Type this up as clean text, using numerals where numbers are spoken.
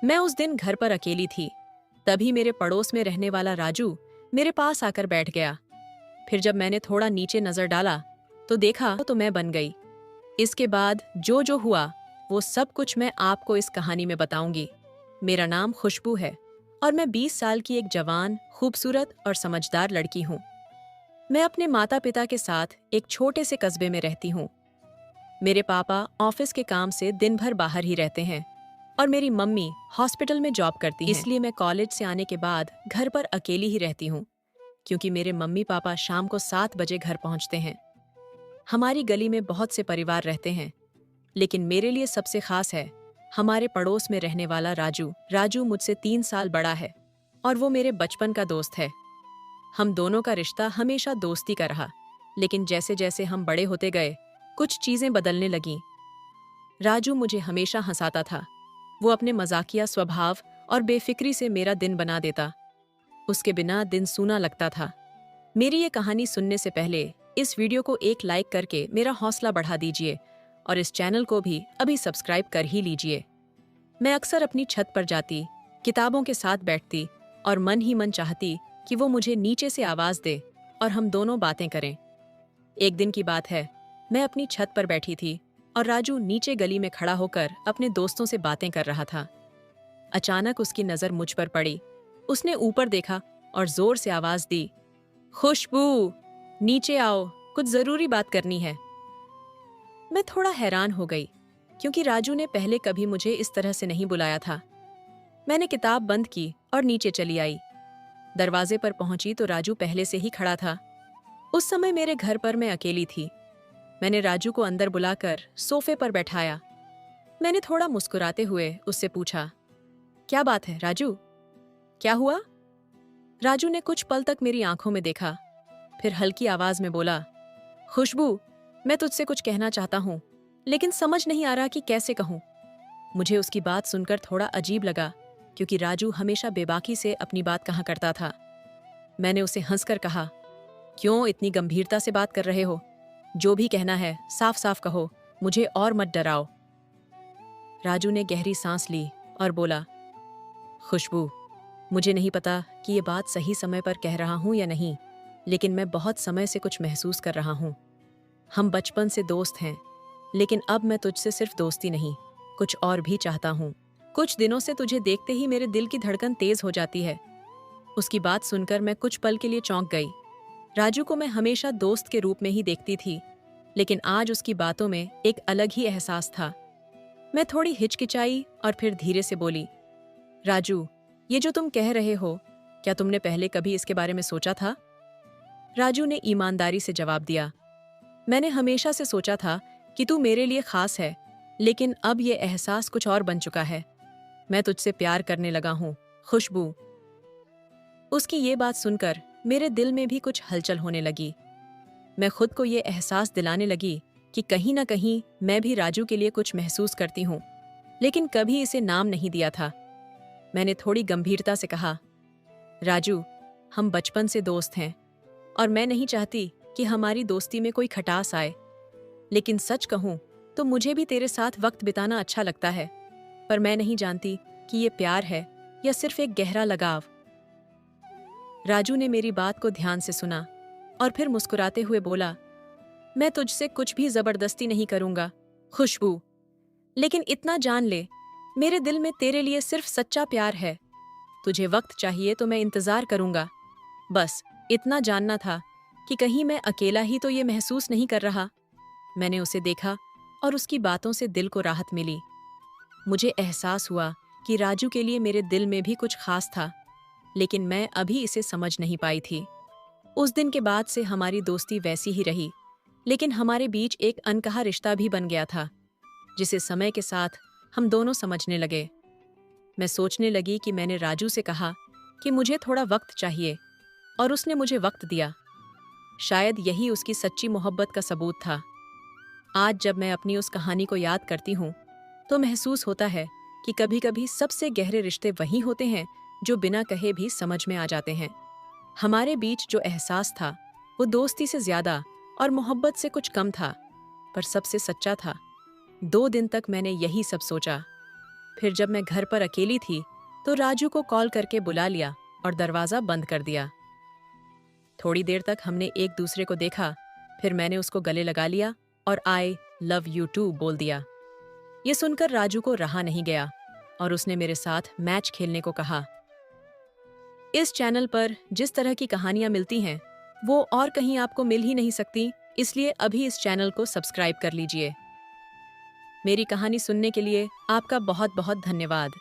मैं उस दिन घर पर अकेली थी। तभी मेरे पड़ोस में रहने वाला राजू मेरे पास आकर बैठ गया। फिर जब मैंने थोड़ा नीचे नजर डाला तो देखा तो मैं बन गई। इसके बाद जो जो हुआ वो सब कुछ मैं आपको इस कहानी में बताऊंगी। मेरा नाम खुशबू है और मैं 20 साल की एक जवान, खूबसूरत और समझदार लड़की हूँ। मैं अपने माता पिता के साथ एक छोटे से कस्बे में रहती हूँ। मेरे पापा ऑफिस के काम से दिन भर बाहर ही रहते हैं और मेरी मम्मी हॉस्पिटल में जॉब करती हैं। इसलिए मैं कॉलेज से आने के बाद घर पर अकेली ही रहती हूँ, क्योंकि मेरे मम्मी पापा शाम को 7 बजे घर पहुँचते हैं। हमारी गली में बहुत से परिवार रहते हैं, लेकिन मेरे लिए सबसे खास है हमारे पड़ोस में रहने वाला राजू। राजू मुझसे 3 साल बड़ा है और वो मेरे बचपन का दोस्त है। हम दोनों का रिश्ता हमेशा दोस्ती का रहा, लेकिन जैसे जैसे हम बड़े होते गए कुछ चीजें बदलने लगीं। राजू मुझे हमेशा हंसाता था। वो अपने मजाकिया स्वभाव और बेफिक्री से मेरा दिन बना देता। उसके बिना दिन सूना लगता था। मेरी ये कहानी सुनने से पहले इस वीडियो को एक लाइक करके मेरा हौसला बढ़ा दीजिए और इस चैनल को भी अभी सब्सक्राइब कर ही लीजिए। मैं अक्सर अपनी छत पर जाती, किताबों के साथ बैठती और मन ही मन चाहती कि वो मुझे नीचे से आवाज दे और हम दोनों बातें करें। एक दिन की बात है, मैं अपनी छत पर बैठी थी और राजू नीचे गली में खड़ा होकर अपने दोस्तों से बातें कर रहा था। अचानक उसकी नजर मुझ पर पड़ी। उसने ऊपर देखा और जोर से आवाज दी, खुशबू, नीचे आओ, कुछ जरूरी बात करनी है। मैं थोड़ा हैरान हो गई, क्योंकि राजू ने पहले कभी मुझे इस तरह से नहीं बुलाया था। मैंने किताब बंद की और नीचे चली आई। दरवाजे पर पहुंची तो राजू पहले से ही खड़ा था। उस समय मेरे घर पर मैं अकेली थी। मैंने राजू को अंदर बुलाकर सोफे पर बैठाया। मैंने थोड़ा मुस्कुराते हुए उससे पूछा, क्या बात है राजू, क्या हुआ? राजू ने कुछ पल तक मेरी आंखों में देखा, फिर हल्की आवाज में बोला, खुशबू, मैं तुझसे कुछ कहना चाहता हूँ, लेकिन समझ नहीं आ रहा कि कैसे कहूँ। मुझे उसकी बात सुनकर थोड़ा अजीब लगा, क्योंकि राजू हमेशा बेबाकी से अपनी बात कहा करता था। मैंने उसे हंसकर कहा, क्यों इतनी गंभीरता से बात कर रहे हो? जो भी कहना है साफ साफ कहो, मुझे और मत डराओ। राजू ने गहरी सांस ली और बोला, खुशबू, मुझे नहीं पता कि ये बात सही समय पर कह रहा हूँ या नहीं, लेकिन मैं बहुत समय से कुछ महसूस कर रहा हूँ। हम बचपन से दोस्त हैं, लेकिन अब मैं तुझसे सिर्फ दोस्ती नहीं, कुछ और भी चाहता हूँ। कुछ दिनों से तुझे देखते ही मेरे दिल की धड़कन तेज हो जाती है। उसकी बात सुनकर मैं कुछ पल के लिए चौंक गई। राजू को मैं हमेशा दोस्त के रूप में ही देखती थी, लेकिन आज उसकी बातों में एक अलग ही एहसास था। मैं थोड़ी हिचकिचाई और फिर धीरे से बोली, राजू, ये जो तुम कह रहे हो, क्या तुमने पहले कभी इसके बारे में सोचा था? राजू ने ईमानदारी से जवाब दिया, मैंने हमेशा से सोचा था कि तू मेरे लिए खास है, लेकिन अब ये एहसास कुछ और बन चुका है। मैं तुझसे प्यार करने लगा हूँ, खुशबू। उसकी ये बात सुनकर मेरे दिल में भी कुछ हलचल होने लगी। मैं खुद को ये एहसास दिलाने लगी कि कहीं ना कहीं मैं भी राजू के लिए कुछ महसूस करती हूँ, लेकिन कभी इसे नाम नहीं दिया था। मैंने थोड़ी गंभीरता से कहा, राजू, हम बचपन से दोस्त हैं और मैं नहीं चाहती कि हमारी दोस्ती में कोई खटास आए। लेकिन सच कहूं तो मुझे भी तेरे साथ वक्त बिताना अच्छा लगता है, पर मैं नहीं जानती कि ये प्यार है या सिर्फ एक गहरा लगाव। राजू ने मेरी बात को ध्यान से सुना और फिर मुस्कुराते हुए बोला, मैं तुझसे कुछ भी जबरदस्ती नहीं करूंगा, खुशबू। लेकिन इतना जान ले, मेरे दिल में तेरे लिए सिर्फ सच्चा प्यार है। तुझे वक्त चाहिए तो मैं इंतजार करूंगा। बस इतना जानना था कि कहीं मैं अकेला ही तो ये महसूस नहीं कर रहा। मैंने उसे देखा और उसकी बातों से दिल को राहत मिली। मुझे एहसास हुआ कि राजू के लिए मेरे दिल में भी कुछ खास था, लेकिन मैं अभी इसे समझ नहीं पाई थी। उस दिन के बाद से हमारी दोस्ती वैसी ही रही, लेकिन हमारे बीच एक अनकहा रिश्ता भी बन गया था, जिसे समय के साथ हम दोनों समझने लगे। मैं सोचने लगी कि मैंने राजू से कहा कि मुझे थोड़ा वक्त चाहिए, और उसने मुझे वक्त दिया। शायद यही उसकी सच्ची मोहब्बत का सबूत था। आज जब मैं अपनी उस कहानी को याद करती हूँ तो महसूस होता है कि कभी कभी सबसे गहरे रिश्ते वही होते हैं जो बिना कहे भी समझ में आ जाते हैं। हमारे बीच जो एहसास था वो दोस्ती से ज्यादा और मोहब्बत से कुछ कम था, पर सबसे सच्चा था। 2 दिन तक मैंने यही सब सोचा। फिर जब मैं घर पर अकेली थी तो राजू को कॉल करके बुला लिया और दरवाज़ा बंद कर दिया। थोड़ी देर तक हमने एक दूसरे को देखा, फिर मैंने उसको गले लगा लिया और आई लव यू टू बोल दिया। ये सुनकर राजू को रहा नहीं गया और उसने मेरे साथ मैच खेलने को कहा। इस चैनल पर जिस तरह की कहानियां मिलती हैं वो और कहीं आपको मिल ही नहीं सकती, इसलिए अभी इस चैनल को सब्सक्राइब कर लीजिए। मेरी कहानी सुनने के लिए आपका बहुत बहुत धन्यवाद।